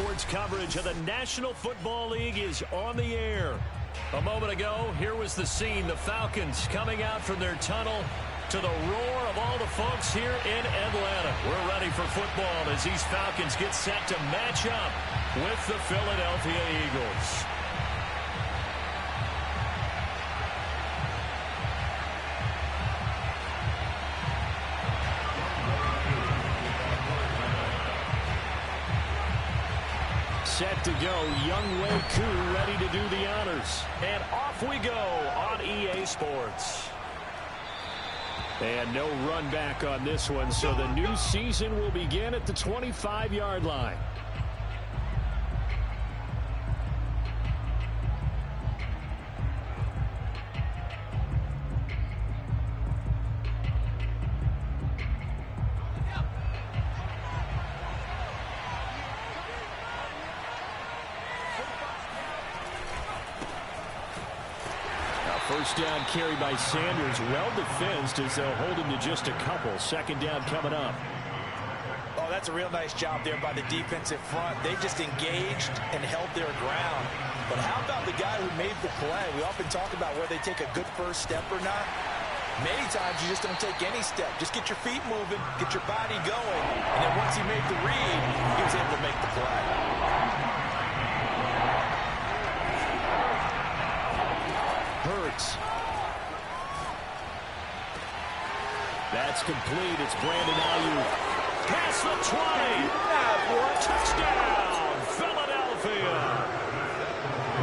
Sports coverage of the National Football League is on the air. A moment ago, here was the scene. The Falcons coming out from their tunnel to the roar of all the folks here in Atlanta. We're ready for football as these Falcons get set to match up with the Philadelphia Eagles. Set to go, Younghoe Koo ready to do the honors. And off we go on EA Sports. And no run back on this one, so the new season will begin at the 25-yard line. First down carry by Sanders. Well defensed as they'll hold him to just a couple. Second down coming up. Oh, that's a real nice job there by the defensive front. They just engaged and held their ground. But how about the guy who made the play? We often talk about whether they take a good first step or not. Many times you just don't take any step. Just get your feet moving, get your body going. And then once he made the read, he was able to make the play. Hurts. That's complete. It's Brandon Ayuk. Past the 20. Touchdown, Philadelphia.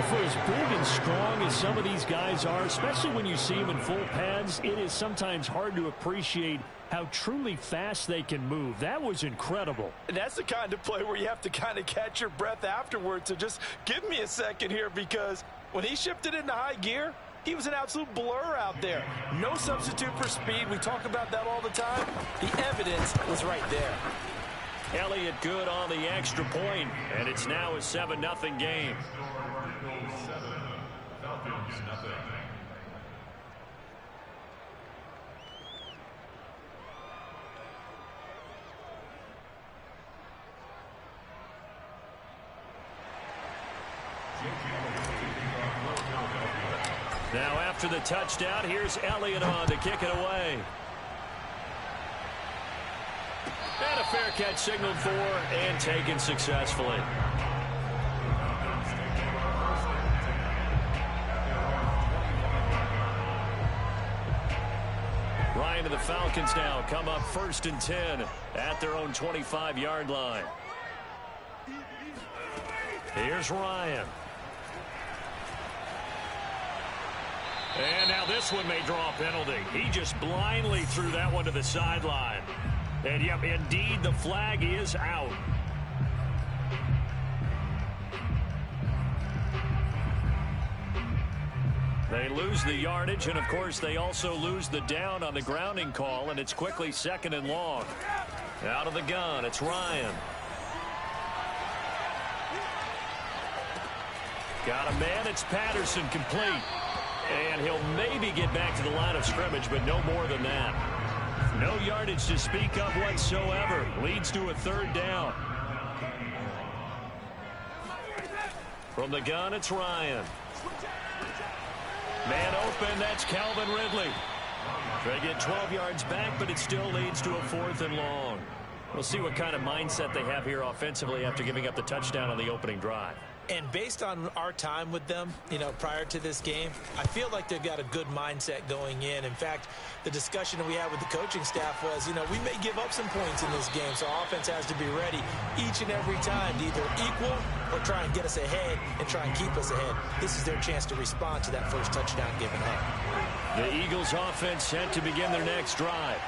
For as big and strong as some of these guys are, especially when you see them in full pads, it is sometimes hard to appreciate how truly fast they can move. That was incredible. And that's the kind of play where you have to kind of catch your breath afterwards. So just give me a second here, because when he shifted into high gear, he was an absolute blur out there. No substitute for speed. We talk about that all the time. The evidence was right there. Elliott good on the extra point, and it's now a 7-0 game. Now after the touchdown, here's Elliott on to kick it away. And a fair catch signaled for and taken successfully. Ryan and the Falcons now come up 1st and 10 at their own 25-yard line. Here's Ryan. And now this one may draw a penalty. He just blindly threw that one to the sideline. And, yep, indeed, the flag is out. They lose the yardage, and, of course, they also lose the down on the grounding call, and it's quickly 2nd and long. Out of the gun, it's Ryan. Got a man, it's Patterson, complete. And he'll maybe get back to the line of scrimmage, but no more than that. No yardage to speak of whatsoever. Leads to a 3rd down. From the gun, it's Ryan. Man open, that's Calvin Ridley. They get 12 yards back, but it still leads to a 4th and long. We'll see what kind of mindset they have here offensively after giving up the touchdown on the opening drive. And based on our time with them, prior to this game, I feel like they've got a good mindset going in. In fact, the discussion that we had with the coaching staff was, we may give up some points in this game, so offense has to be ready each and every time to either equal or try and get us ahead and try and keep us ahead. This is their chance to respond to that first touchdown given up. The Eagles offense set to begin their next drive.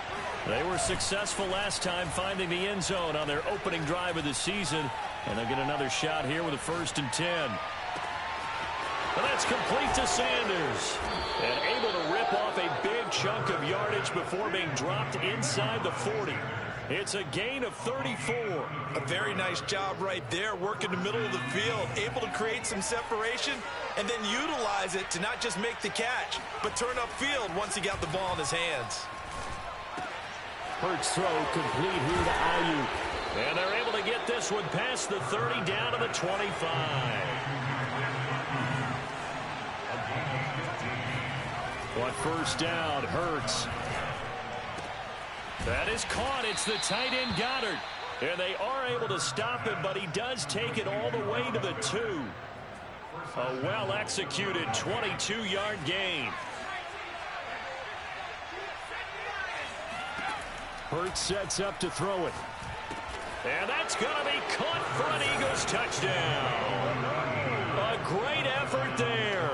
They were successful last time finding the end zone on their opening drive of the season. And they'll get another shot here with a 1st and 10. And that's complete to Sanders. And able to rip off a big chunk of yardage before being dropped inside the 40. It's a gain of 34. A very nice job right there, working the middle of the field, able to create some separation, and then utilize it to not just make the catch, but turn upfield once he got the ball in his hands. Hurts throw complete here to Ayuk. And they're able to get this one past the 30 down to the 25. On first down, Hurts. That is caught. It's the tight end Goddard. And they are able to stop him, but he does take it all the way to the 2. A well-executed 22-yard gain. Hurts sets up to throw it. And that's going to be caught for an Eagles touchdown. A great effort there.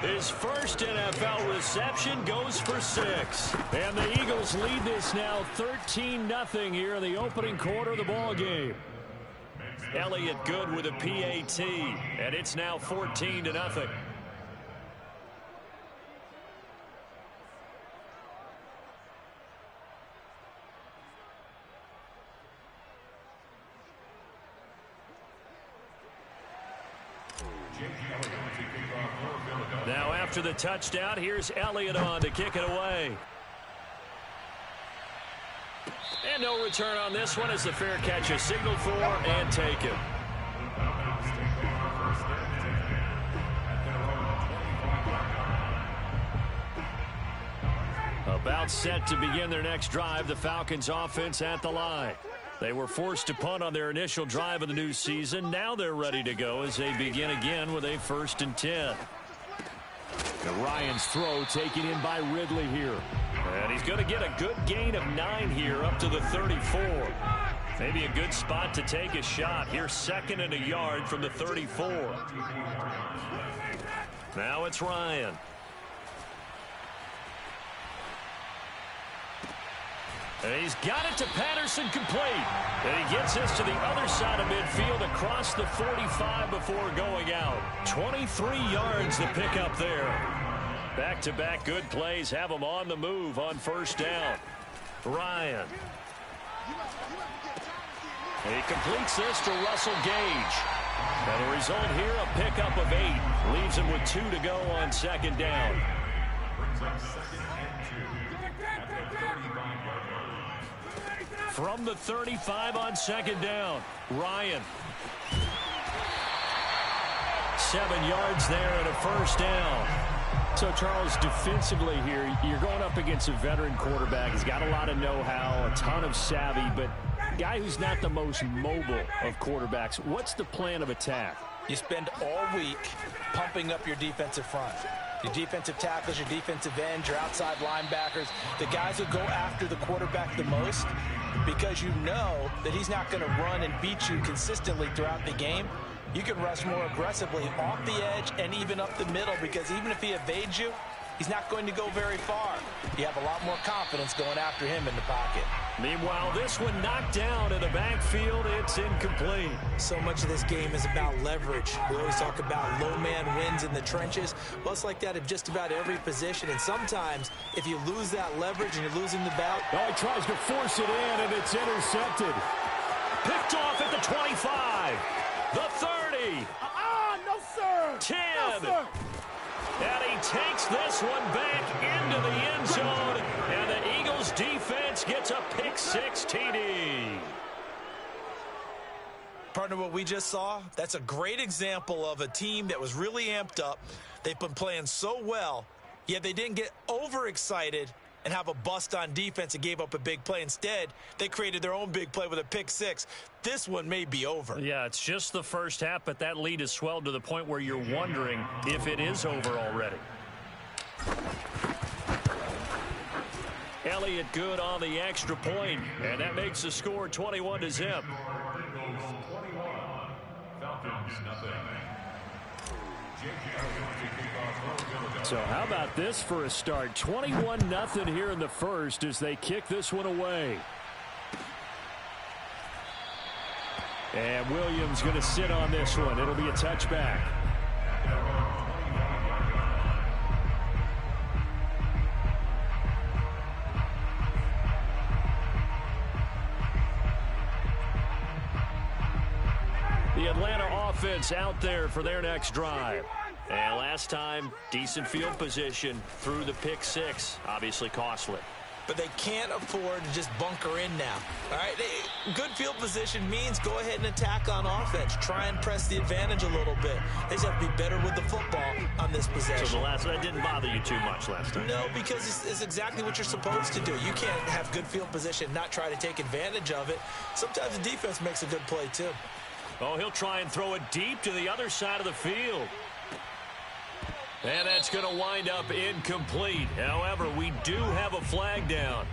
His first NFL reception goes for 6. And the Eagles lead this now 13-0 here in the opening quarter of the ball game. Elliott Good with a PAT, and it's now 14-0. Now after the touchdown, here's Elliott on to kick it away. And no return on this one as the fair catch is signaled for and taken. About set to begin their next drive, the Falcons offense at the line. They were forced to punt on their initial drive of the new season. Now they're ready to go as they begin again with a 1st and 10. And Ryan's throw taken in by Ridley here. And he's going to get a good gain of 9 here up to the 34. Maybe a good spot to take a shot. Here's 2nd and a yard from the 34. Now it's Ryan. And he's got it to Patterson complete. And he gets this to the other side of midfield across the 45 before going out. 23 yards to pick up there. Back-to-back good plays have him on the move on first down. Ryan. And he completes this to Russell Gage. And the result here, a pickup of 8. Leaves him with 2 to go on second down. From the 35 on second down, Ryan. 7 yards there and a first down. So, Charles, defensively here, you're going up against a veteran quarterback. He's got a lot of know-how, a ton of savvy, but a guy who's not the most mobile of quarterbacks. What's the plan of attack? You spend all week pumping up your defensive front. Your defensive tackles, your defensive ends, your outside linebackers, the guys who go after the quarterback the most, because you know that he's not going to run and beat you consistently throughout the game. You can rush more aggressively off the edge and even up the middle, because even if he evades you, he's not going to go very far. You have a lot more confidence going after him in the pocket. Meanwhile, this one knocked down in the backfield. It's incomplete. So much of this game is about leverage. We always talk about low man wins in the trenches. Well, it's like that at just about every position. And sometimes, if you lose that leverage and you're losing the bout. Oh, he tries to force it in, and it's intercepted. Picked off at the 25. The 30. No, sir. 10. No, sir. And he takes this one back into the end zone. And the Eagles defense gets a pick-6 TD. Partner, what we just saw, that's a great example of a team that was really amped up. They've been playing so well, yet they didn't get overexcited and have a bust on defense and gave up a big play. Instead, they created their own big play with a pick-6. This one may be over. Yeah, it's just the first half, but that lead has swelled to the point where you're wondering if it is over already. Elliott Good on the extra point, and that makes the score 21-0. So how about this for a start? 21-0 here in the first as they kick this one away. And Williams going to sit on this one. It'll be a touchback. The Atlanta offense out there for their next drive. And last time, decent field position through the pick-6. Obviously costly. but they can't afford to just bunker in now. All right, good field position means go ahead and attack on offense. Try and press the advantage a little bit. They just have to be better with the football on this possession. So that didn't bother you too much last time? No, because it's exactly what you're supposed to do. You can't have good field position, not try to take advantage of it. Sometimes the defense makes a good play too. Oh, he'll try and throw it deep to the other side of the field. And that's going to wind up incomplete. However, we do have a flag down.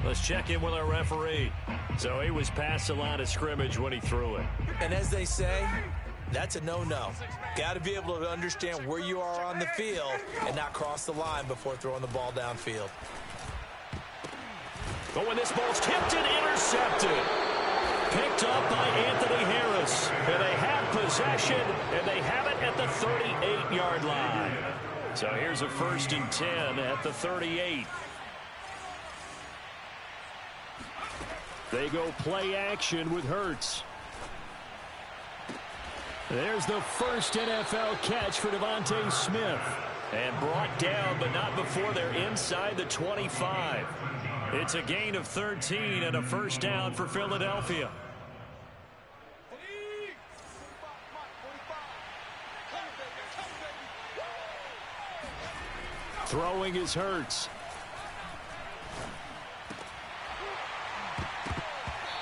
Let's check in with our referee. So he was past the line of scrimmage when he threw it. And as they say, that's a no-no. Got to be able to understand where you are on the field and not cross the line before throwing the ball downfield. But when this ball's tipped and intercepted. Picked up by Anthony Harris. And they have possession, and they have it at the 38-yard line. So here's a 1st and 10 at the 38. They go play action with Hurts. There's the first NFL catch for Devontae Smith. And brought down, but not before they're inside the 25. It's a gain of 13 and a first down for Philadelphia. Throwing is Hurts.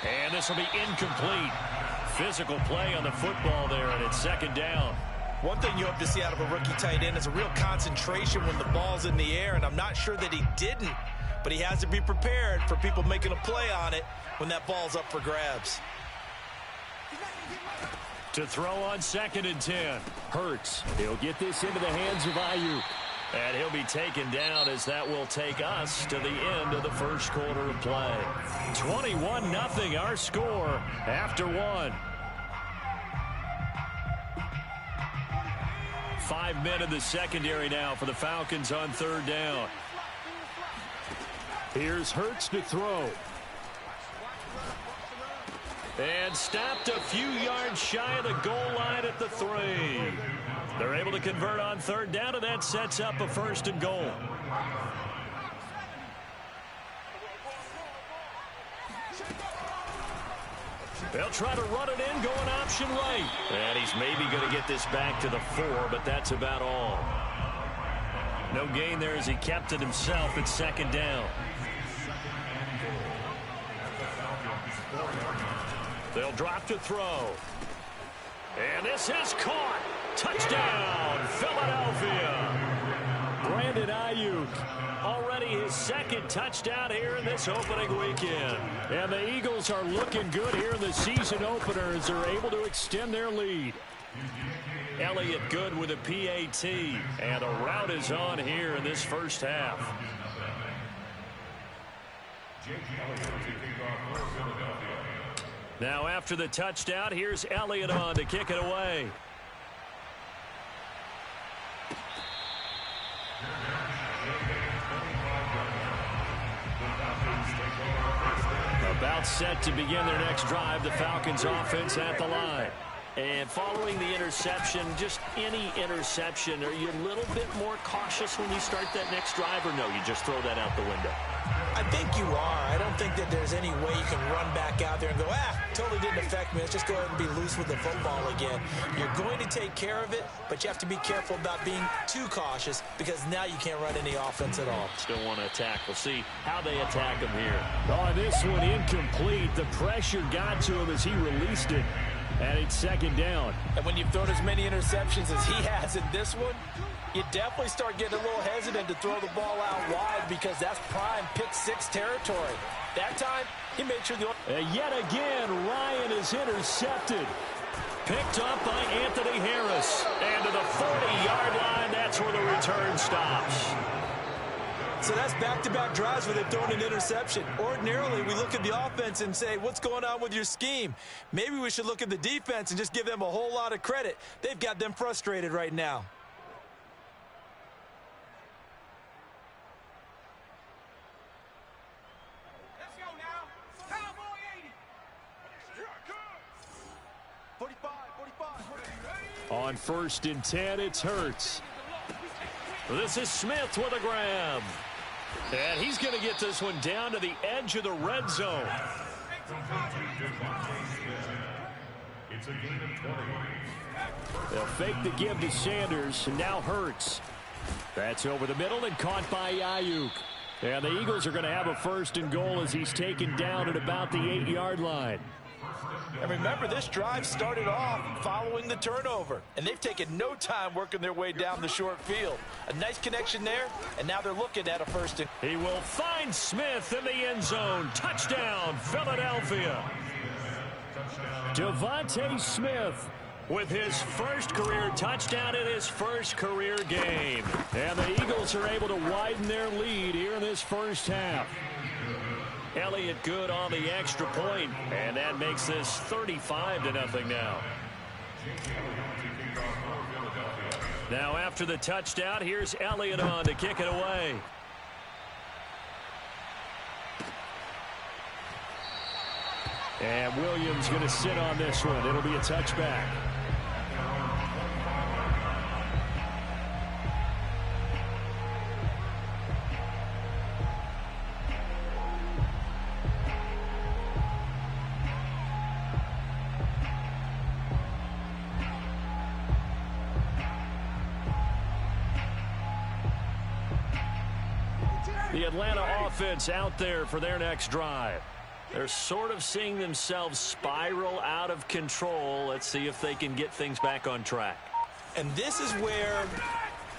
And this will be incomplete. Physical play on the football there, and it's 2nd down. One thing you hope to see out of a rookie tight end is a real concentration when the ball's in the air, and I'm not sure that he didn't, but he has to be prepared for people making a play on it when that ball's up for grabs. To throw on 2nd and 10. Hurts. He'll get this into the hands of Ayuk. And he'll be taken down as that will take us to the end of the first quarter of play. 21-0 our score after 1. 5 men in the secondary now for the Falcons on 3rd down. Here's Hurts to throw. And stopped a few yards shy of the goal line at the 3. They're able to convert on 3rd down, and that sets up a 1st and goal. They'll try to run it in, going option right. And he's maybe going to get this back to the 4, but that's about all. No gain there as he kept it himself at 2nd down. They'll drop to throw. And this is caught. Touchdown, Philadelphia. Brandon Ayuk, already his 2nd touchdown here in this opening weekend. And the Eagles are looking good here in the season opener as they're able to extend their lead. Elliott good with a PAT, and a route is on here in this first half. Now after the touchdown, here's Elliott on to kick it away. About set to begin their next drive, the Falcons offense at the line. And following the interception, just any interception, are you a little bit more cautious when you start that next drive, or no, you just throw that out the window? I think you are. I don't think that there's any way you can run back out there and go, totally didn't affect me. Let's just go ahead and be loose with the football again. You're going to take care of it, but you have to be careful about being too cautious because now you can't run any offense at all. Still want to attack. We'll see how they attack him here. Oh, this one incomplete. The pressure got to him as he released it. And it's 2nd down. And when you've thrown as many interceptions as he has in this one, you definitely start getting a little hesitant to throw the ball out wide because that's prime pick 6 territory. That time, he made sure yet again, Ryan is intercepted. Picked up by Anthony Harris. And to the 40-yard line, that's where the return stops. So that's back-to-back drives where they've thrown an interception. Ordinarily, we look at the offense and say, what's going on with your scheme? Maybe we should look at the defense and just give them a whole lot of credit. They've got them frustrated right now. Let's go now. Cowboy 80. 45. On 1st and 10, it's Hurts. This is Smith with a grab. And he's going to get this one down to the edge of the red zone. It's a gain of 20. They'll fake the give to Sanders, and now Hurts. That's over the middle and caught by Ayuk. And the Eagles are going to have a first and goal as he's taken down at about the 8-yard line. And remember, this drive started off following the turnover, and they've taken no time working their way down the short field. A nice connection there, and now they're looking at a first and... He will find Smith in the end zone. Touchdown, Philadelphia. Devontae Smith with his first career touchdown in his first career game. And the Eagles are able to widen their lead here in this first half. Elliott good on the extra point, and that makes this 35-0 now. Now after the touchdown, here's Elliott on to kick it away. And Williams going to sit on this one. It'll be a touchback. The Atlanta offense out there for their next drive. They're sort of seeing themselves spiral out of control. Let's see if they can get things back on track. And this is where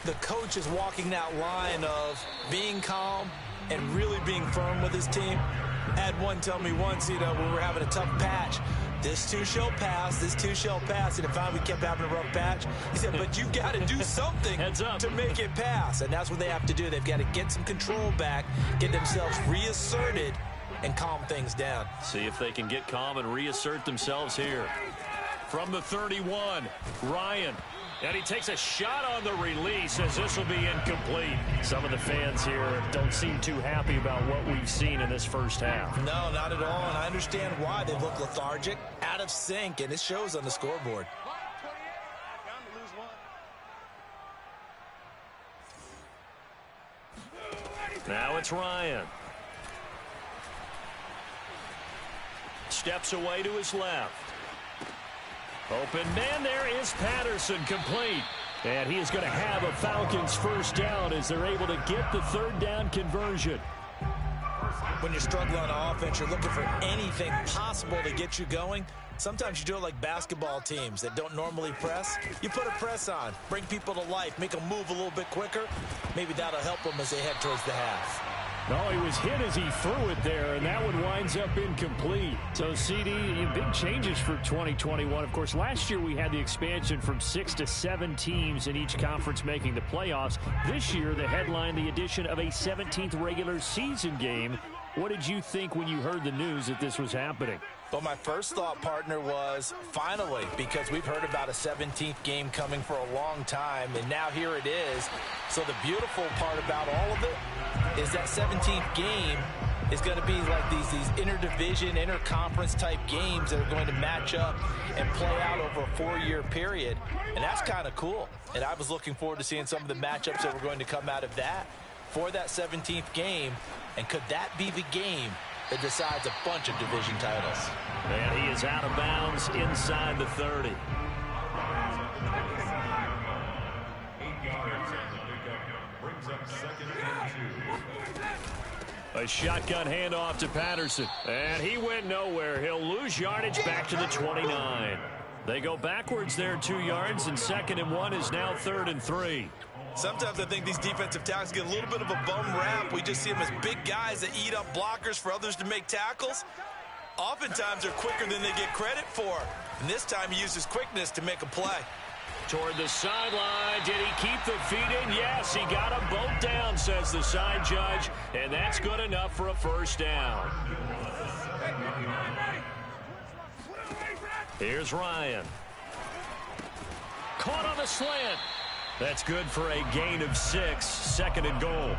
the coach is walking that line of being calm and really being firm with his team. I had one tell me once, when we were having a tough patch, this too shall pass, this too shall pass. And finally we kept having a rough patch. He said, but you got to do something to make it pass. And that's what they have to do. They've got to get some control back, get themselves reasserted, and calm things down. See if they can get calm and reassert themselves here. From the 31, Ryan. And he takes a shot on the release as this will be incomplete. Some of the fans here don't seem too happy about what we've seen in this first half. No, not at all. And I understand why. They look lethargic, out of sync, and it shows on the scoreboard. Now it's Ryan. Steps away to his left. Open man, there is Patterson, complete. And he is going to have a Falcons first down as they're able to get the third down conversion. When you're struggling on offense, you're looking for anything possible to get you going. Sometimes you do it like basketball teams that don't normally press. You put a press on, bring people to life, make them move a little bit quicker. Maybe that'll help them as they head towards the half. No, he was hit as he threw it there, and that one winds up incomplete. So, CD, big changes for 2021. Of course, last year we had the expansion from 6 to 7 teams in each conference making the playoffs. This year, the headline, the addition of a 17th regular season game. What did you think when you heard the news that this was happening? Well, my first thought, partner, was finally, because we've heard about a 17th game coming for a long time, and now here it is. So the beautiful part about all of it is that 17th game is going to be like these interdivision, interconference type games that are going to match up and play out over a 4-year period. And that's kind of cool. And I was looking forward to seeing some of the matchups that were going to come out of that for that 17th game. And could that be the game that decides a bunch of division titles? And he is out of bounds inside the 30. 8 yards on the pickup. Brings up second and 2. A shotgun handoff to Patterson. And he went nowhere. He'll lose yardage back to the 29. They go backwards there 2 yards, and 2nd and 1 is now 3rd and 3. Sometimes I think these defensive tackles get a little bit of a bum rap. We just see them as big guys that eat up blockers for others to make tackles. Oftentimes they're quicker than they get credit for. And this time he uses quickness to make a play. Toward the sideline. Did he keep the feet in? Yes, he got them both down, says the side judge. And that's good enough for a first down. Here's Ryan. Caught on the slant. That's good for a gain of 6. 2nd and goal. A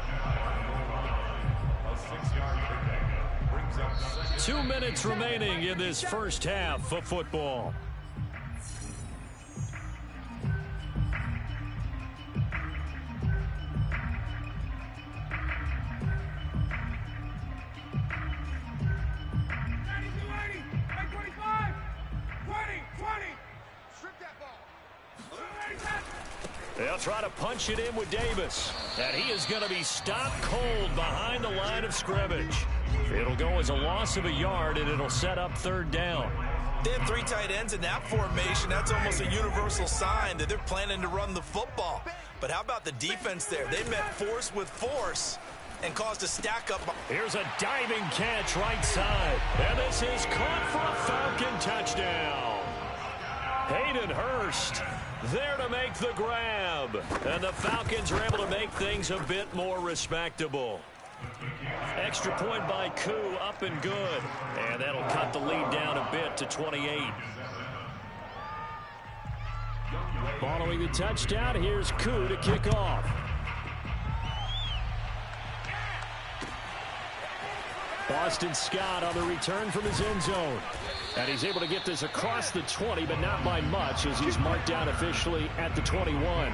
6-yard pickup. Brings up second. 2 minutes remaining in this first half of football. They'll try to punch it in with Davis. And he is going to be stopped cold behind the line of scrimmage. It'll go as a loss of a yard, and it'll set up 3rd down. They have 3 tight ends in that formation. That's almost a universal sign that they're planning to run the football. But how about the defense there? They met force with force and caused a stack up. Here's a diving catch right side. And this is caught for a Falcon touchdown. Hayden Hurst there to make the grab. And the Falcons are able to make things a bit more respectable. Extra point by Koo, up and good. And that'll cut the lead down a bit to 28. Following the touchdown, here's Koo to kick off. Boston Scott on the return from his end zone. And he's able to get this across the 20, but not by much, as he's marked down officially at the 21.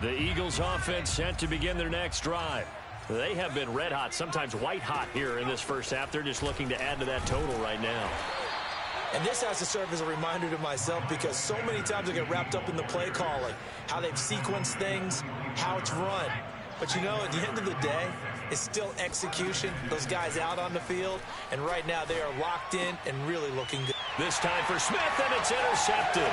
The Eagles offense set to begin their next drive. They have been red hot, sometimes white hot here in this first half. They're just looking to add to that total right now. And this has to serve as a reminder to myself, because so many times I get wrapped up in the play calling, how they've sequenced things, how it's run. But, you know, at the end of the day, it's still execution. Those guys out on the field, and right now they are locked in and really looking good. This time for Smith, and it's intercepted.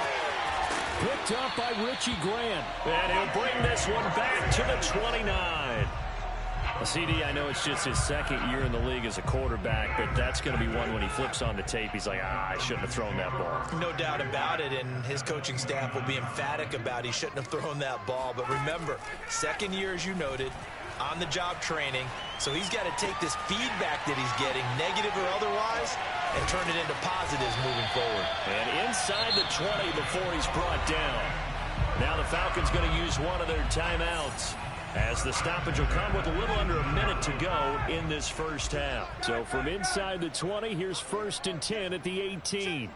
Picked up by Richie Grant. And he'll bring this one back to the 29. CD, I know it's just his 2nd year in the league as a quarterback, but that's going to be one when he flips on the tape, he's like, I shouldn't have thrown that ball. No doubt about it, and his coaching staff will be emphatic about he shouldn't have thrown that ball. But remember, 2nd year, as you noted, on-the-job training, so he's got to take this feedback that he's getting, negative or otherwise, and turn it into positives moving forward. And inside the 20 before he's brought down. Now the Falcons going to use one of their timeouts, as the stoppage will come with a little under a minute to go in this first half. So from inside the 20, here's 1st and 10 at the 18.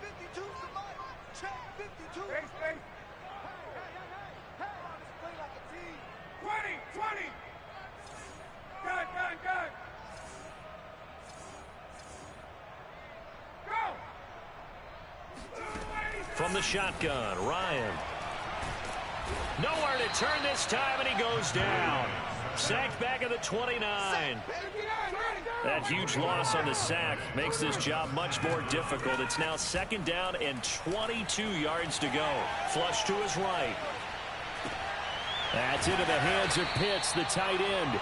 From the shotgun, Ryan. Nowhere to turn this time, and he goes down. Sacked back at the 29. That huge loss on the sack makes this job much more difficult. It's now 2nd down and 22 yards to go. Flush to his right. That's into the hands of Pitts, the tight end.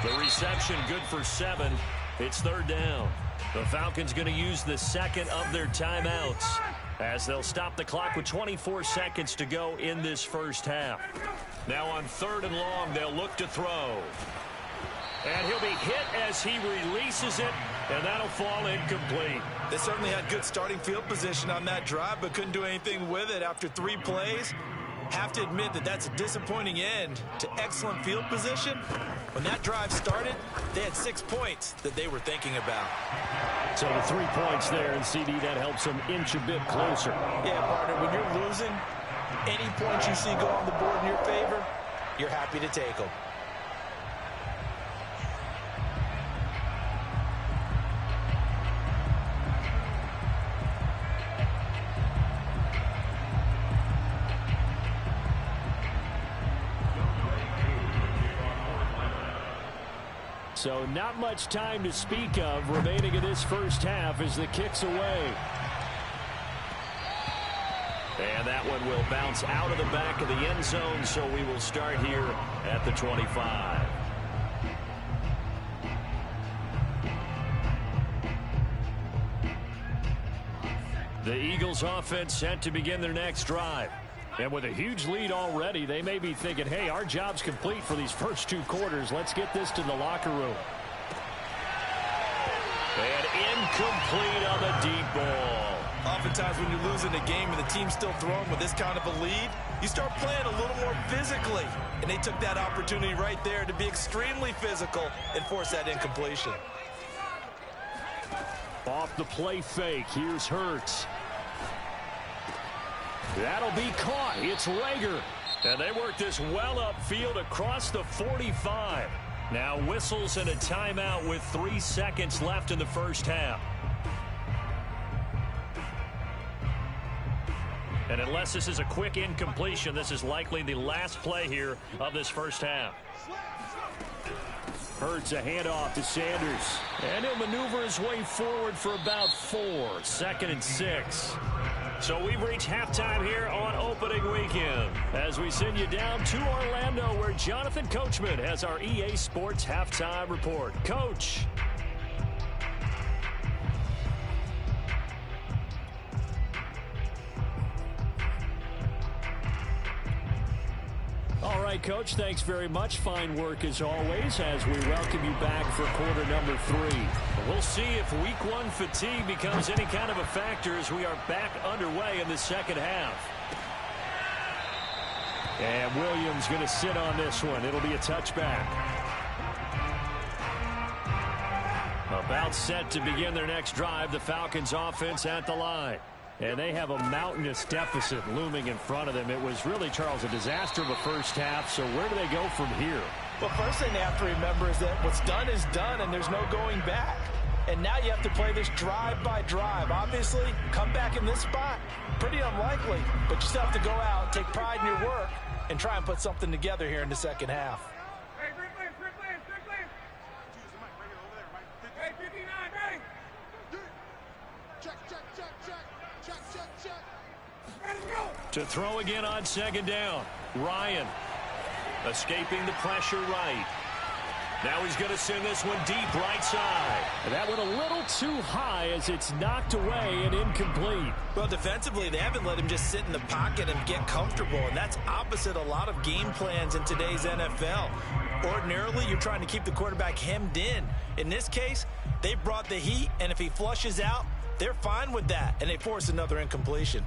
The reception good for 7. It's 3rd down. The Falcons going to use the 2nd of their timeouts, as they'll stop the clock with 24 seconds to go in this first half. Now on 3rd and long, they'll look to throw. And he'll be hit as he releases it, and that'll fall incomplete. They certainly had good starting field position on that drive, but couldn't do anything with it after 3 plays. Have to admit that that's a disappointing end to excellent field position. When that drive started, they had 6 points that they were thinking about. So the 3 points there, and CD, that helps them inch a bit closer. Yeah, partner, when you're losing, any points you see go on the board in your favor, you're happy to take them. So not much time to speak of remaining in this first half as the kick's away. And that one will bounce out of the back of the end zone, so we will start here at the 25. The Eagles offense set to begin their next drive. And with a huge lead already, they may be thinking, hey, our job's complete for these first 2 quarters. Let's get this to the locker room. And incomplete on the deep ball. Oftentimes when you're losing a game and the team's still throwing with this kind of a lead, you start playing a little more physically. And they took that opportunity right there to be extremely physical and force that incompletion. Off the play fake, here's Hurts. That'll be caught. It's Rager. And they work this well upfield across the 45. Now whistles and a timeout with 3 seconds left in the first half. And unless this is a quick incompletion, this is likely the last play here of this first half. Hurts a handoff to Sanders. And he'll maneuver his way forward for about 4. 2nd and 6. So we've reached halftime here on opening weekend as we send you down to Orlando where Jonathan Coachman has our EA Sports halftime report. Coach. All right, Coach, thanks very much. Fine work as always as we welcome you back for quarter number 3. We'll see if week 1 fatigue becomes any kind of a factor as we are back underway in the second half. And Williams going to sit on this one. It'll be a touchback. About set to begin their next drive, the Falcons offense at the line. And they have a mountainous deficit looming in front of them. It was really, Charles, a disaster of a first half. So where do they go from here? Well, first thing they have to remember is that what's done is done, and there's no going back. And now you have to play this drive by drive. Obviously, come back in this spot, pretty unlikely. But you still have to go out, take pride in your work, and try and put something together here in the second half. Hey, Strickland. Choose the mic right here over there, Mike. Hey, 59, ready? Check. Ready to go. To throw again on second down. Ryan escaping the pressure right. Now he's going to send this one deep right side. That went a little too high as it's knocked away and incomplete. Well, defensively, they haven't let him just sit in the pocket and get comfortable, and that's opposite a lot of game plans in today's NFL. Ordinarily, you're trying to keep the quarterback hemmed in. In this case, they brought the heat, and if he flushes out, they're fine with that, and they force another incompletion.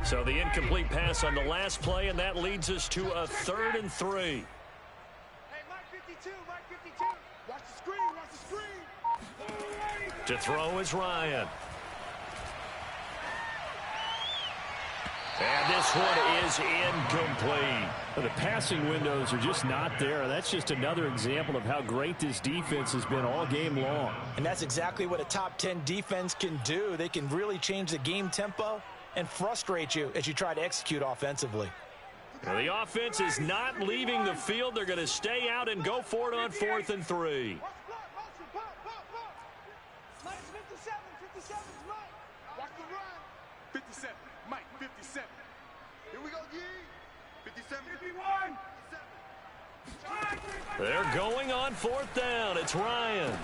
So the incomplete pass on the last play, and that leads us to a 3rd and 3. Hey, Mike 52. Watch the screen. To throw is Ryan. And this one is incomplete. The passing windows are just not there. That's just another example of how great this defense has been all game long. And that's exactly what a top 10 defense can do. They can really change the game tempo and frustrate you as you try to execute offensively. Well, the offense is not leaving the field. They're going to stay out and go for it on 4th and 3. Mike 57 is Mike. Watch the run. 57, Mike 57. Here we go, G. 57, 51. They're going on 4th down. It's Ryan.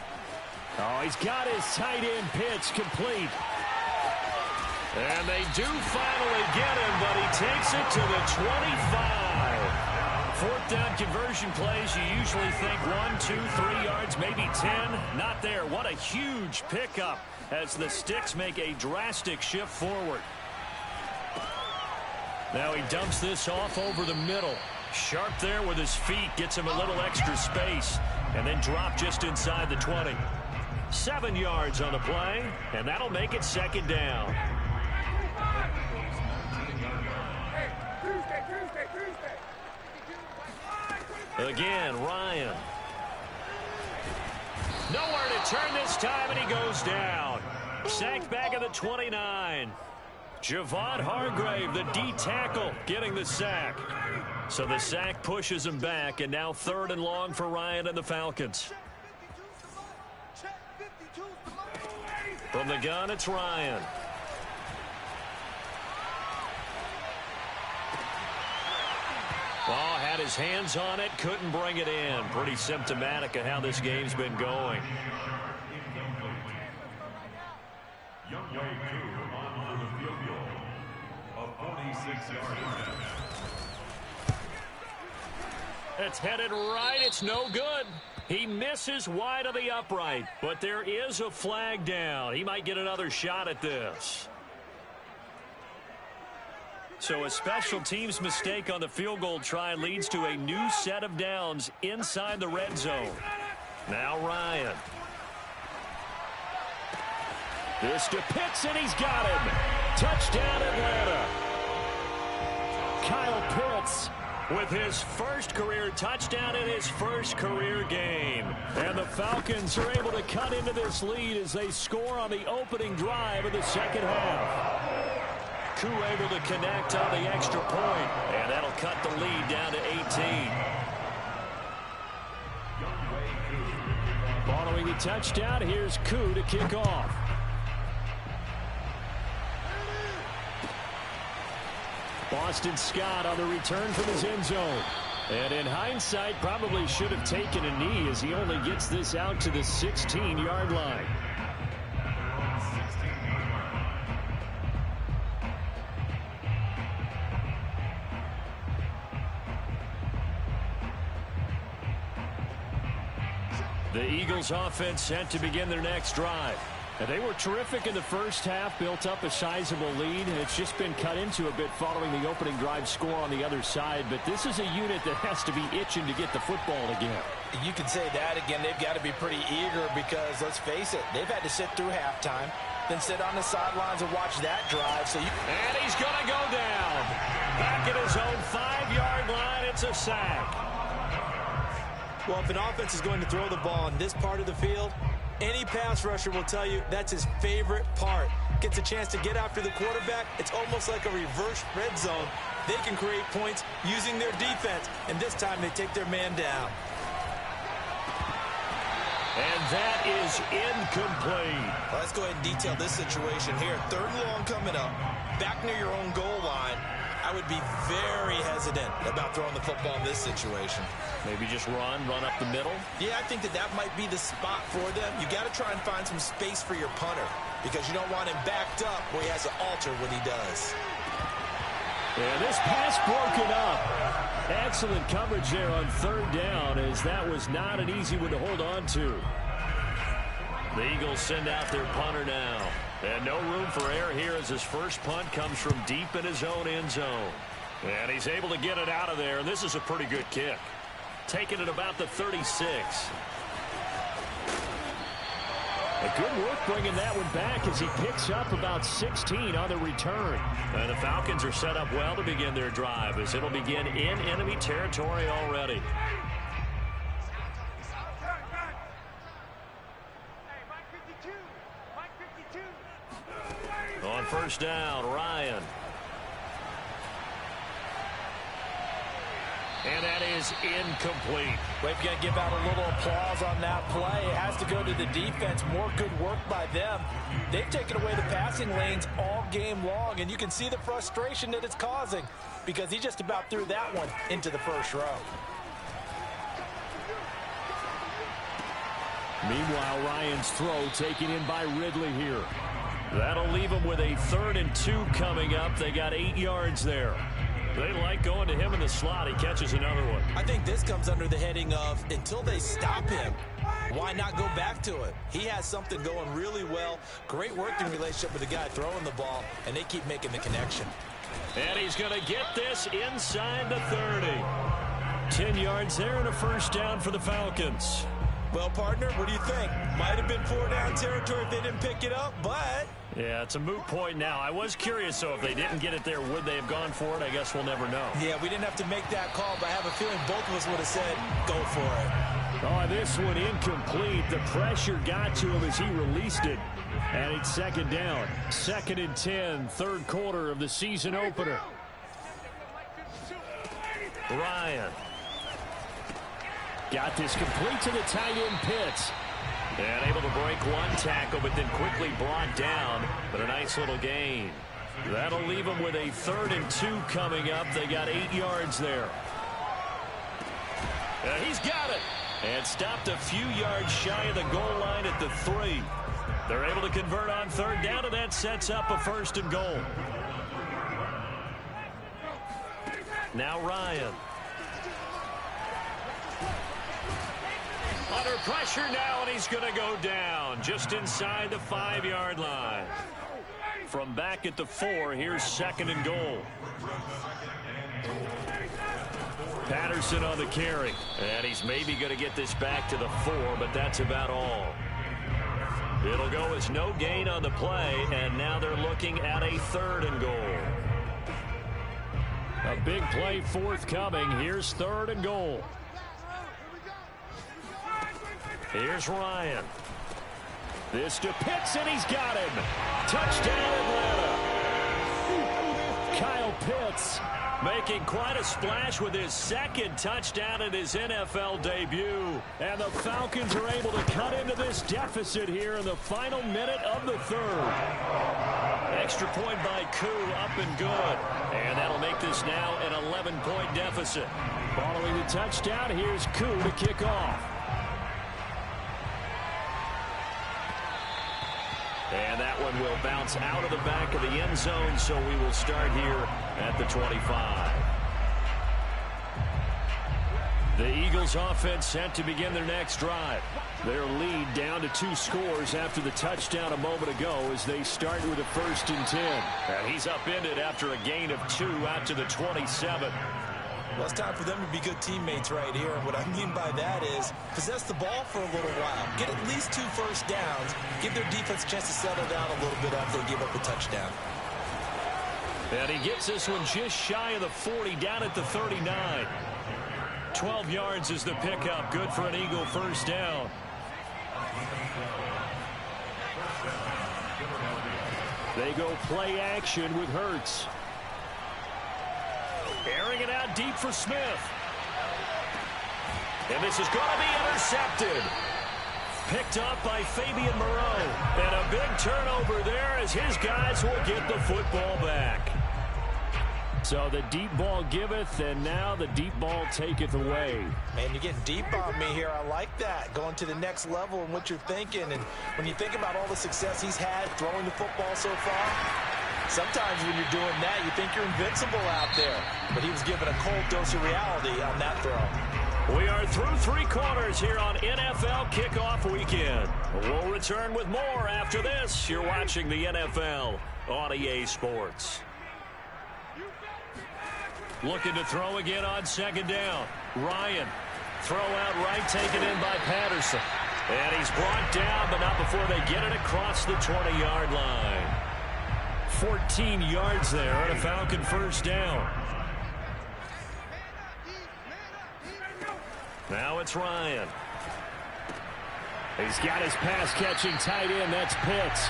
Oh, he's got his tight end pitch complete. And they do finally get him, but he takes it to the 25. 4th down conversion plays, you usually think 1, 2, 3 yards, maybe 10. Not there. What a huge pickup as the Sticks make a drastic shift forward. Now he dumps this off over the middle. Sharp there with his feet, gets him a little extra space, and then drop just inside the 20. 7 yards on the play, and that'll make it 2nd down. Again, Ryan. Nowhere to turn this time, and he goes down. Sacked back at the 29. Javon Hargrave, the D tackle, getting the sack. So the sack pushes him back, and now 3rd and long for Ryan and the Falcons. From the gun, it's Ryan. Ball had his hands on it, couldn't bring it in. Pretty symptomatic of how this game's been going. Young Wei Koo on for the field goal. A 46-yard attempt. It's headed right. It's no good. He misses wide of the upright, but there is a flag down. He might get another shot at this. So a special teams mistake on the field goal try leads to a new set of downs inside the red zone. Now Ryan. This to Pitts, and he's got him. Touchdown, Atlanta. Kyle Pitts with his first career touchdown in his first career game. And the Falcons are able to cut into this lead as they score on the opening drive of the second half. Koo able to connect on the extra point, and that'll cut the lead down to 18. Following the touchdown, here's Koo to kick off. Boston Scott on the return from his end zone. And in hindsight, probably should have taken a knee as he only gets this out to the 16-yard line. The Eagles offense set to begin their next drive. And they were terrific in the first half, built up a sizable lead, and it's just been cut into a bit following the opening drive score on the other side. But this is a unit that has to be itching to get the football again. You can say that again. They've got to be pretty eager because, let's face it, they've had to sit through halftime, then sit on the sidelines and watch that drive. And he's going to go down. Back at his own 5-yard line, it's a sack. Well, if an offense is going to throw the ball in this part of the field, any pass rusher will tell you that's his favorite part. Gets a chance to get after the quarterback. It's almost like a reverse red zone. They can create points using their defense, and this time they take their man down. And that is incomplete. Well, let's go ahead and detail this situation here. 3rd and long coming up, back near your own goal line. I would be very hesitant about throwing the football in this situation. Maybe just run up the middle? Yeah, I think that might be the spot for them. You got to try and find some space for your punter because you don't want him backed up where he has to alter what he does. And this pass broken up. Excellent coverage there on 3rd down as that was not an easy one to hold on to. The Eagles send out their punter now. And no room for error here as his first punt comes from deep in his own end zone. And he's able to get it out of there, and this is a pretty good kick. Taking it about the 36. A good work bringing that one back as he picks up about 16 on the return. And the Falcons are set up well to begin their drive as it'll begin in enemy territory already. On 1st down, Ryan. And that is incomplete. We've got to give out a little applause on that play. It has to go to the defense. More good work by them. They've taken away the passing lanes all game long, and you can see the frustration that it's causing because he just about threw that one into the first row. Meanwhile, Ryan's throw taken in by Ridley here. That'll leave him with a 3rd and 2 coming up. They got 8 yards there. They like going to him in the slot. He catches another one. I think this comes under the heading of until they stop him, why not go back to it? He has something going really well. Great working relationship with the guy throwing the ball, and they keep making the connection. And he's going to get this inside the 30. 10 yards there and a 1st down for the Falcons. Well, partner, what do you think? Might have been 4-down territory if they didn't pick it up, but... Yeah, it's a moot point now. I was curious, so if they didn't get it there, would they have gone for it? I guess we'll never know. Yeah, we didn't have to make that call, but I have a feeling both of us would have said, go for it. Oh, this one incomplete. The pressure got to him as he released it. And it's 2nd down. 2nd and 10, 3rd quarter of the season opener. Ryan. Got this complete to the tight end Pitts. And able to break one tackle, but then quickly brought down. But a nice little gain. That'll leave them with a 3rd and 2 coming up. They got 8 yards there. He's got it. And stopped a few yards shy of the goal line at the 3. They're able to convert on 3rd down, and that sets up a 1st and goal. Now Ryan. Under pressure now, and he's going to go down just inside the 5-yard line. From back at the 4, here's 2nd and goal. Patterson on the carry. And he's maybe going to get this back to the 4, but that's about all. It'll go as no gain on the play, and now they're looking at a 3rd and goal. A big play forthcoming. Here's 3rd and goal. Here's Ryan. This to Pitts, and he's got him. Touchdown, Atlanta. Kyle Pitts making quite a splash with his 2nd touchdown in his NFL debut. And the Falcons are able to cut into this deficit here in the final minute of the 3rd. Extra point by Koo, up and good. And that'll make this now an 11-point deficit. Following the touchdown, here's Koo to kick off. And that one will bounce out of the back of the end zone, so we will start here at the 25. The Eagles offense set to begin their next drive. Their lead down to 2 scores after the touchdown a moment ago as they start with a 1st and 10. And he's upended after a gain of 2 out to the 27. Well, it's time for them to be good teammates right here. And what I mean by that is possess the ball for a little while. Get at least 2 first downs. Give their defense a chance to settle down a little bit after they give up a touchdown. And he gets this one just shy of the 40, down at the 39. 12 yards is the pickup. Good for an Eagle 1st down. They go play action with Hurts. Airing it out deep for Smith. And this is going to be intercepted. Picked up by Fabian Moreau. And a big turnover there as his guys will get the football back. So the deep ball giveth, and now the deep ball taketh away. Man, you're getting deep on me here. I like that. Going to the next level and what you're thinking. And when you think about all the success he's had throwing the football so far, sometimes when you're doing that, you think you're invincible out there. But he was given a cold dose of reality on that throw. We are through 3 quarters here on NFL Kickoff Weekend. We'll return with more after this. You're watching the NFL on EA Sports. Looking to throw again on 2nd down. Ryan, throw out right, taken in by Patterson. And he's brought down, but not before they get it across the 20-yard line. 14 yards there and a Falcon 1st down. Now it's Ryan. He's got his pass-catching tight end. That's Pitts.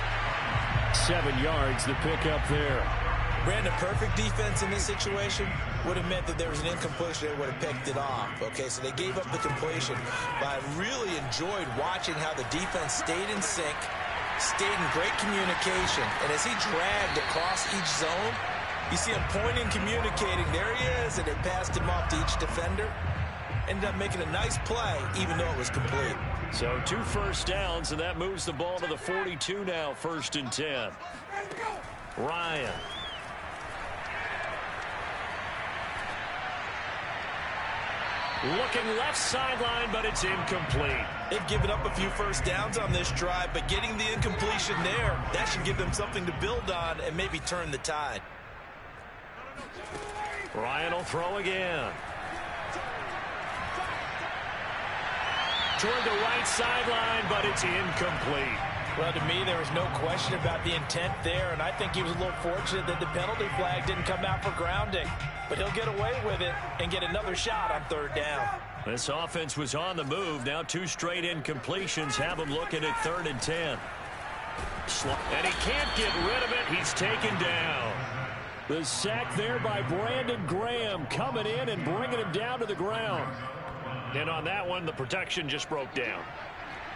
7 yards, the pickup there. Brandon, perfect defense in this situation would have meant that there was an incompletion that would have picked it off. Okay, so they gave up the completion. But I really enjoyed watching how the defense stayed in sync, stayed in great communication. And as he dragged across each zone, you see him pointing, communicating. There he is, and it passed him off to each defender. Ended up making a nice play, even though it was complete. So 2 first downs, and that moves the ball to the 42 now, 1st and 10. Ryan. Looking left sideline, but it's incomplete. They've given up a few first downs on this drive, but getting the incompletion there, that should give them something to build on and maybe turn the tide. Ryan will throw again. Toward the right sideline, but it's incomplete. Well, to me, there was no question about the intent there, and I think he was a little fortunate that the penalty flag didn't come out for grounding. But he'll get away with it and get another shot on 3rd down. This offense was on the move. Now 2 straight incompletions have him looking at 3rd and 10. And he can't get rid of it. He's taken down. The sack there by Brandon Graham coming in and bringing him down to the ground. And on that one, the protection just broke down.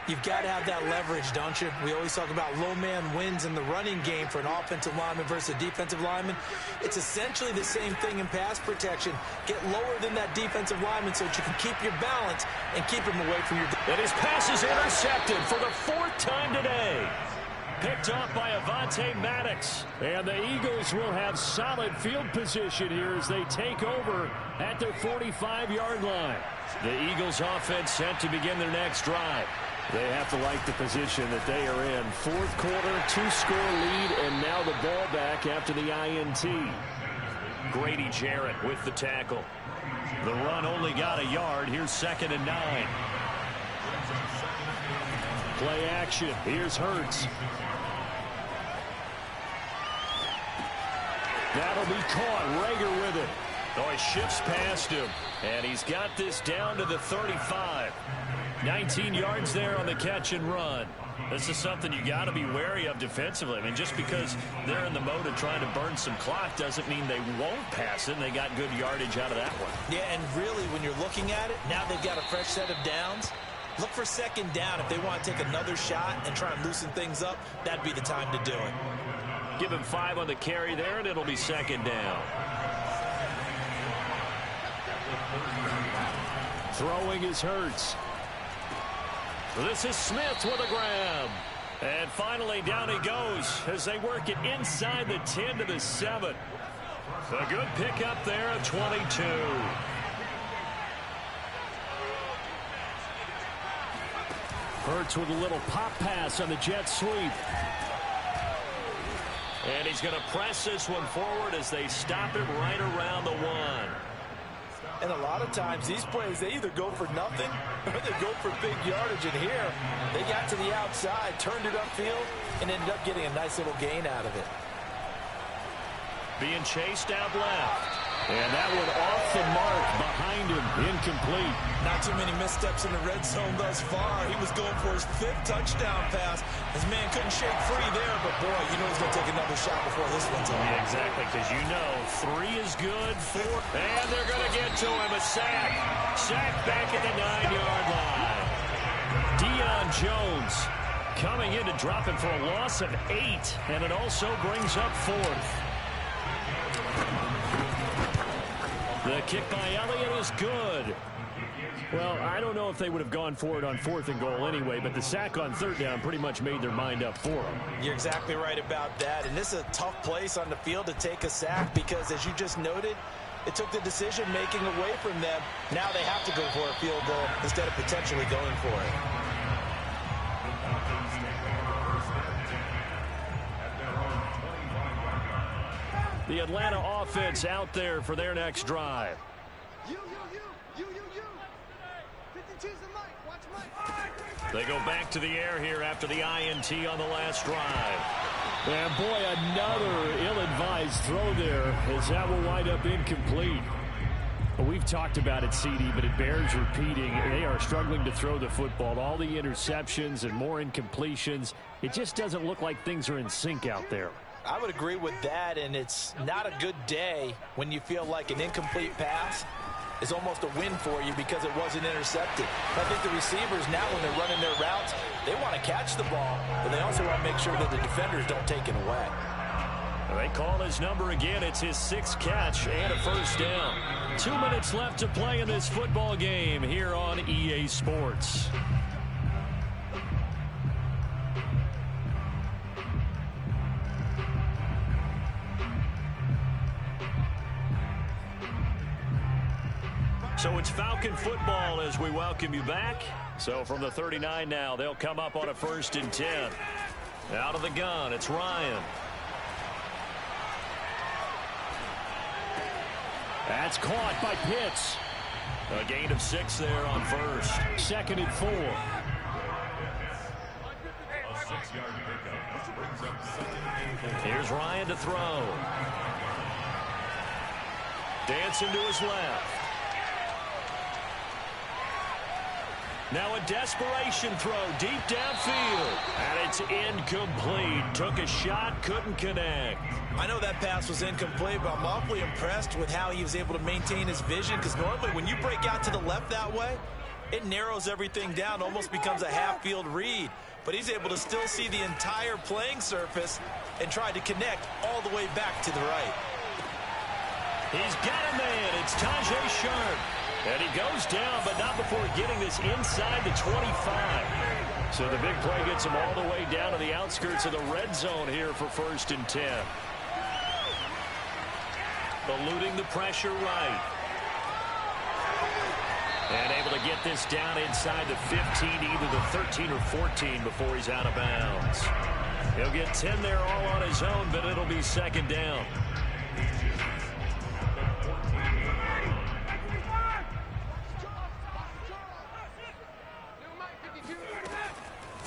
You've got to have that leverage, don't you? We always talk about low man wins in the running game for an offensive lineman versus a defensive lineman. It's essentially the same thing in pass protection. Get lower than that defensive lineman so that you can keep your balance and keep him away from your... And his pass is intercepted for the 4th time today. Picked off by Avonte Maddox. And the Eagles will have solid field position here as they take over at their 45-yard line. The Eagles offense set to begin their next drive. They have to like the position that they are in. 4th quarter, 2-score lead, and now the ball back after the INT. Grady Jarrett with the tackle. The run only got a yard. Here's 2nd and 9. Play action. Here's Hurts. That'll be caught. Rager with it. Oh, he shifts past him. And he's got this down to the 35. 19 yards there on the catch and run. This is something you got to be wary of defensively. I mean, just because they're in the mode of trying to burn some clock doesn't mean they won't pass it, and they got good yardage out of that one. Yeah, and really, when you're looking at it, now they've got a fresh set of downs. Look for second down. If they want to take another shot and try and loosen things up, that'd be the time to do it. Give him 5 on the carry there, and it'll be second down. Throwing is Hurts. This is Smith with a grab. And finally down he goes as they work it inside the 10 to the 7. A good pickup there at 22. Hurts with a little pop pass on the jet sweep. And he's going to press this one forward as they stop him right around the 1. And a lot of times these plays, they either go for nothing or they go for big yardage. And here, they got to the outside, turned it upfield, and ended up getting a nice little gain out of it. Being chased out left. And that one off the mark behind him. Incomplete. Not too many missteps in the red zone thus far. He was going for his 5th touchdown pass. His man couldn't shake free there, but boy, you know he's going to take another shot before this one's over. Yeah, exactly, because you know 3 is good, 4. And they're going to get to him. A sack. Sack back at the 9-yard line. Deion Jones coming in to drop him for a loss of 8. And it also brings up 4th. The kick by Elliott is good. Well, I don't know if they would have gone for it on 4th and goal anyway, but the sack on 3rd down pretty much made their mind up for them. You're exactly right about that. And this is a tough place on the field to take a sack because, as you just noted, it took the decision-making away from them. Now they have to go for a field goal instead of potentially going for it. The Atlanta offense out there for their next drive. You. 52's the mic. Watch Mike. They go back to the air here after the INT on the last drive. And boy, another ill-advised throw there as that will wind up incomplete. Well, we've talked about it, CD, but it bears repeating. They are struggling to throw the football. All the interceptions and more incompletions. It just doesn't look like things are in sync out there. I would agree with that, and it's not a good day when you feel like an incomplete pass is almost a win for you because it wasn't intercepted. I think the receivers now, when they're running their routes, they want to catch the ball, but they also want to make sure that the defenders don't take it away. They call his number again. It's his 6th catch and a 1st down. 2 minutes left to play in this football game here on EA Sports. So it's Falcon football as we welcome you back. So from the 39 now, they'll come up on a 1st and 10. Out of the gun, it's Ryan. That's caught by Pitts. A gain of 6 there on 1st. 2nd and 4. A 6-yard pickup brings up 2nd and 4. Here's Ryan to throw. Dancing to his left. Now a desperation throw deep downfield. And it's incomplete. Took a shot, couldn't connect. I know that pass was incomplete, but I'm awfully impressed with how he was able to maintain his vision, because normally when you break out to the left that way, it narrows everything down, almost becomes a half-field read. But he's able to still see the entire playing surface and try to connect all the way back to the right. He's got a man. It's Tajae Sharpe. And he goes down, but not before getting this inside the 25. So the big play gets him all the way down to the outskirts of the red zone here for 1st and 10. Eluding the pressure right. And able to get this down inside the 15, either the 13 or 14 before he's out of bounds. He'll get 10 there all on his own, but it'll be 2nd down.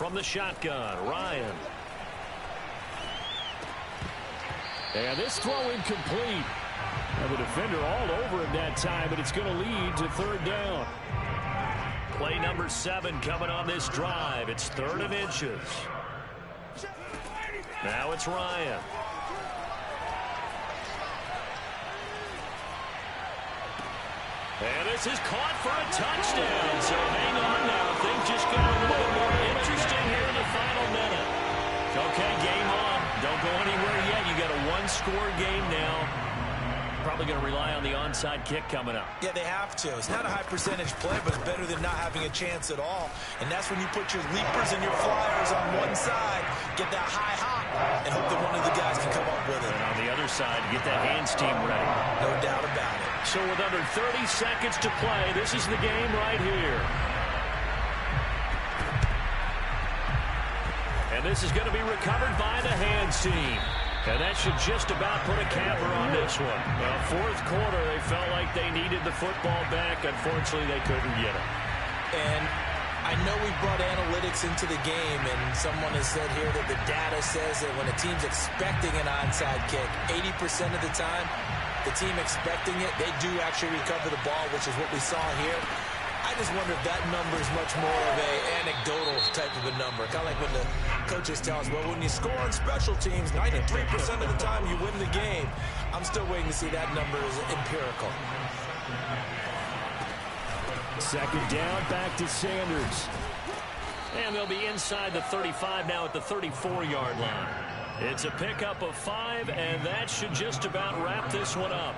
from the shotgun. Ryan. And this throw incomplete. And the defender all over him that time, but it's going to lead to third down. Play number 7 coming on this drive. It's 3rd and inches. Now it's Ryan. And this is caught for a touchdown. So hang on now. Things just got a little bit more interesting here in the final minute. Okay, game on. Don't go anywhere yet. You got a one-score game now. Probably going to rely on the onside kick coming up. Yeah, they have to. It's not a high percentage play, but it's better than not having a chance at all. And that's when you put your leapers and your flyers on one side, get that high hop, and hope that one of the guys can come up with it. And on the other side, get that hands team ready. No doubt about it. So with under 30 seconds to play, this is the game right here. And this is going to be recovered by the hands team. And that should just about put a capper on this one. Well, 4th quarter, they felt like they needed the football back. Unfortunately, they couldn't get it. And I know we brought analytics into the game, and someone has said here that the data says that when a team's expecting an onside kick, 80% of the time, the team expecting it, they do actually recover the ball, which is what we saw here. I just wonder if that number is much more of a anecdotal type of a number. Kind of like when the coaches tell us, well, when you score on special teams, 93% of the time you win the game. I'm still waiting to see that number is empirical. 2nd down, back to Sanders. And they'll be inside the 35 now at the 34-yard line. It's a pickup of 5, and that should just about wrap this one up.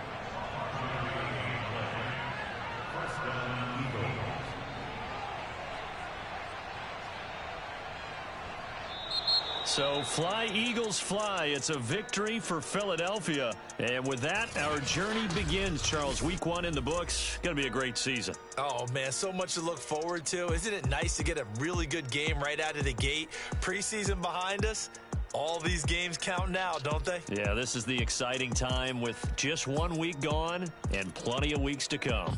So fly, Eagles, fly. It's a victory for Philadelphia. And with that, our journey begins, Charles. Week 1 in the books. Going to be a great season. Oh, man, so much to look forward to. Isn't it nice to get a really good game right out of the gate? Preseason behind us. All these games count now, don't they? Yeah, this is the exciting time with just 1 week gone and plenty of weeks to come.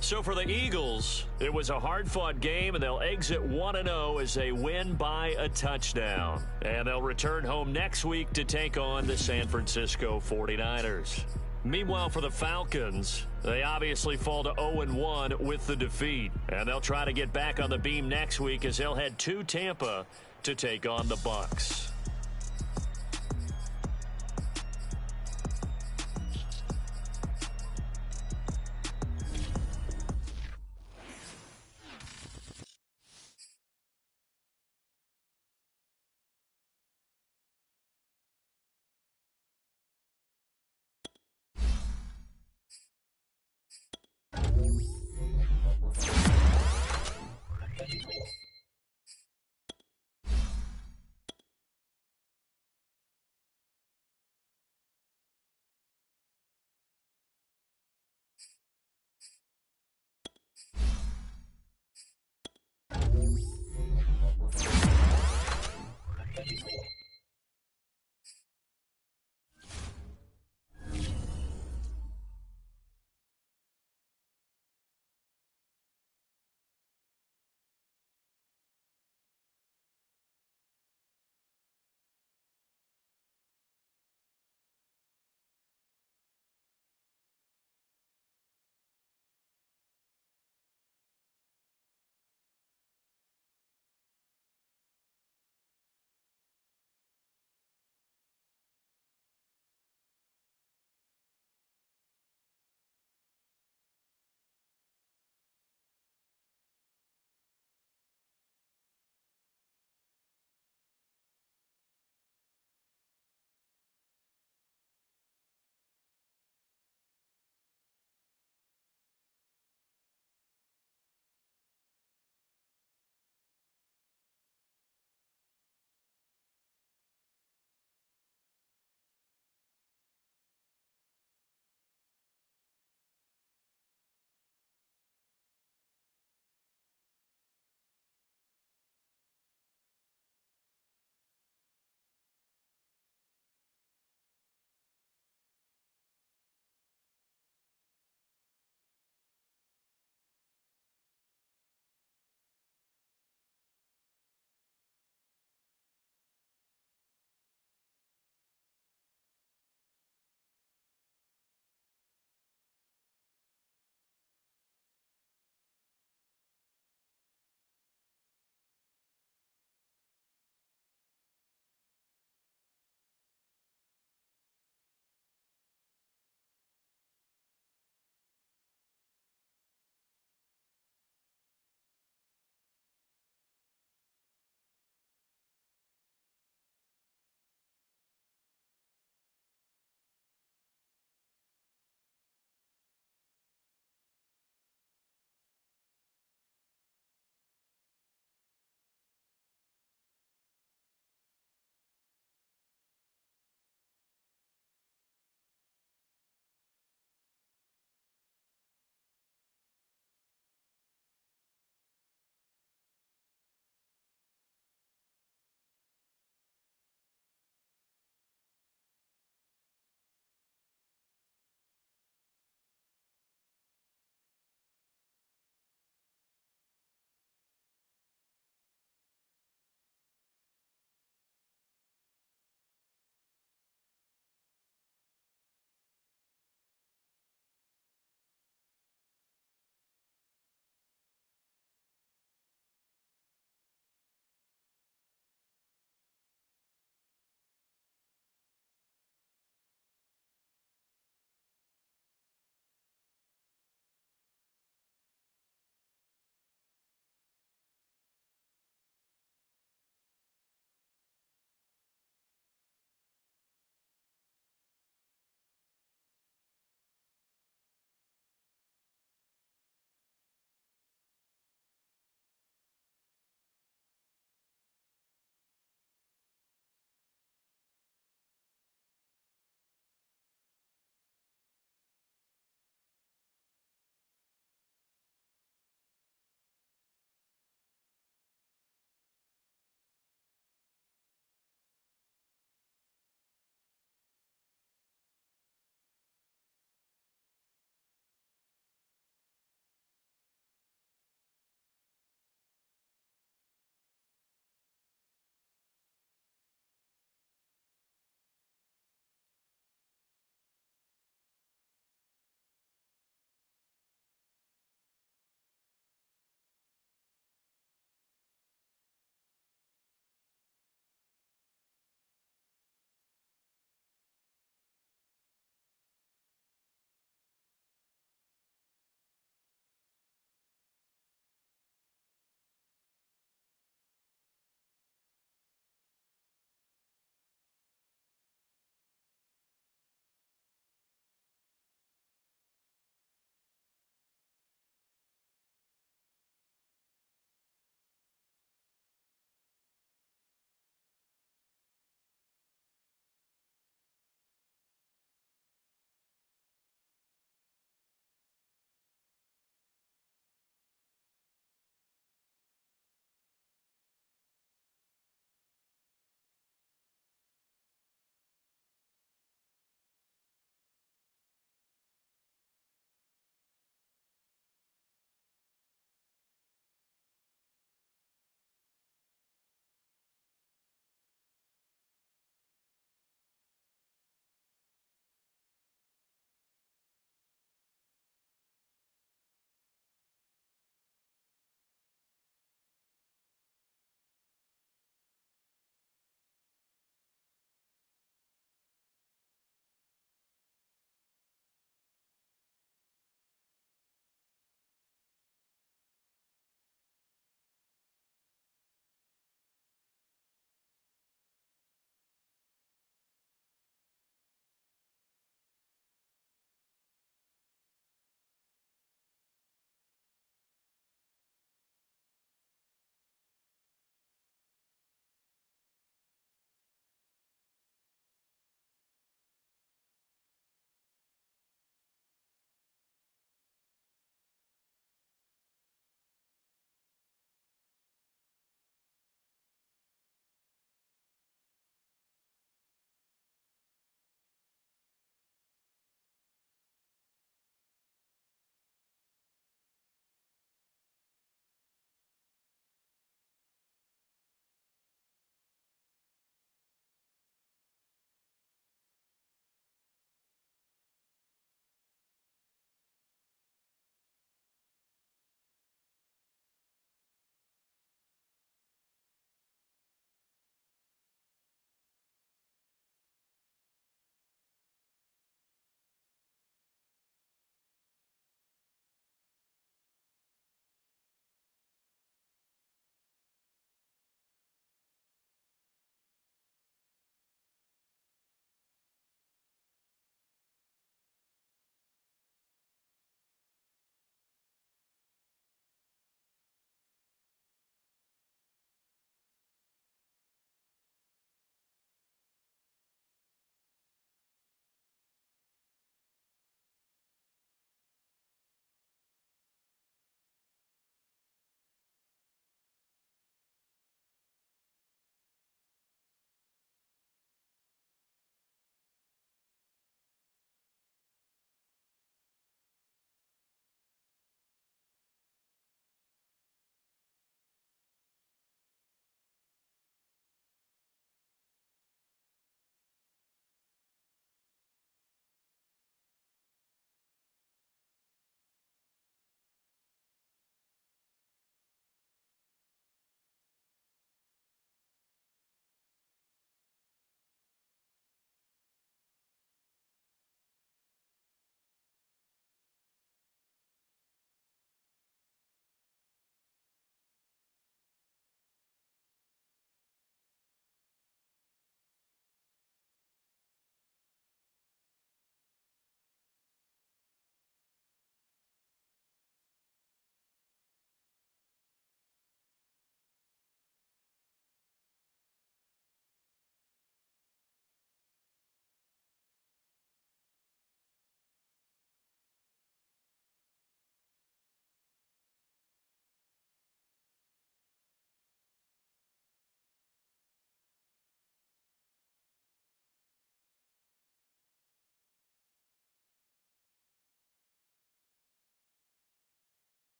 So for the Eagles, it was a hard-fought game, and they'll exit 1-0 as they win by a touchdown. And they'll return home next week to take on the San Francisco 49ers. Meanwhile, for the Falcons, they obviously fall to 0-1 with the defeat. And they'll try to get back on the beam next week as they'll head to Tampa to take on the Bucs.